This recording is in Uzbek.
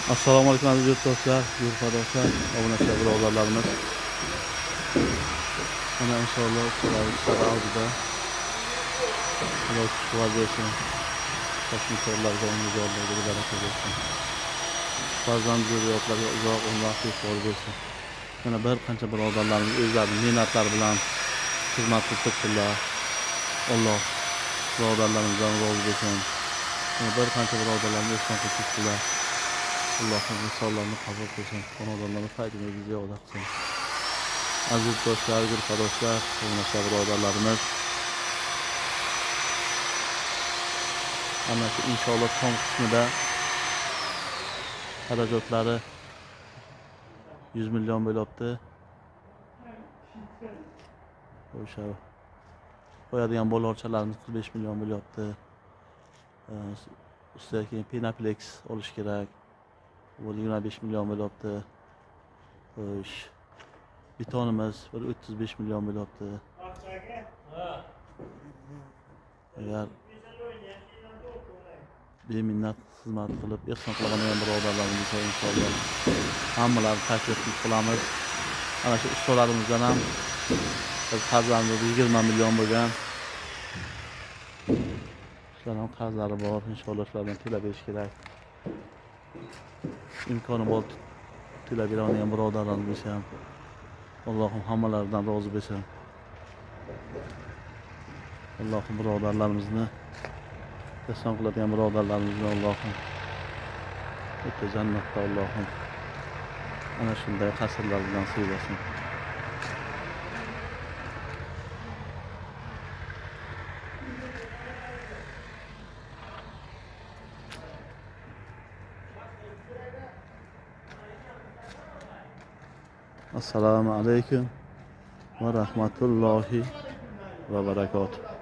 Assalomu alaykum aziz yurtdoshlar, yurtdoshlar, obunachilar, birodarlarimiz. Mana inshaalloh ishlar oldida Xudo quvvat bersin. Tashkilotlarga umidvorlarga baraka bersin. Farzand zurriyotlarga uzoq umr iqbol bersin. Yana bir qancha birodarlarimiz o'zlarining mehnatlari bilan xizmat qilib turibdilar. Alloh birodarlarimizdan rozi bo'lsin. Yana bir qancha birodarlarimiz ehson qilib turibdilar. Allohning misollarni qabul qilsin, xonadonlarni foydani ziyoda qilsin. Aziz do'stlar, guruhdoshlar, hurmatli birodarlarimiz, ana shu inshaalloh tom qismida xarajatlari 100 million bo'lyapti. O'sha qo'yadigan bo'larchalarimiz 45 million bo'lyapti. Ustiga keyin Pinaplex olish kerak. Bu 25 million bo'lyapti. Xo'sh. Betonimiz 35 million bo'lyapti. Agar beminnat xizmat qilib, ehson qilgan birodarlarimiz inshaalloh hammalarini taklif qilamiz. Ana shu ustalarimizdan ham biz qarzlarimiz 20 million bo'lgan. Shular ham qarzlari bor, inshaalloh shulardan to'lab berish kerak. İmkoni bor to'lab beradigan birodarlarimiz ham Allohim hammalaridan rozi bo'lsin. Allohim birodarlarimizni ehson qiladigan birodarlarimizni Allohim o'ta jannatda Allohim ana shunday qasrlar bilan siylasin. Assalomu alaykum va rahmatullohi va barakotuh.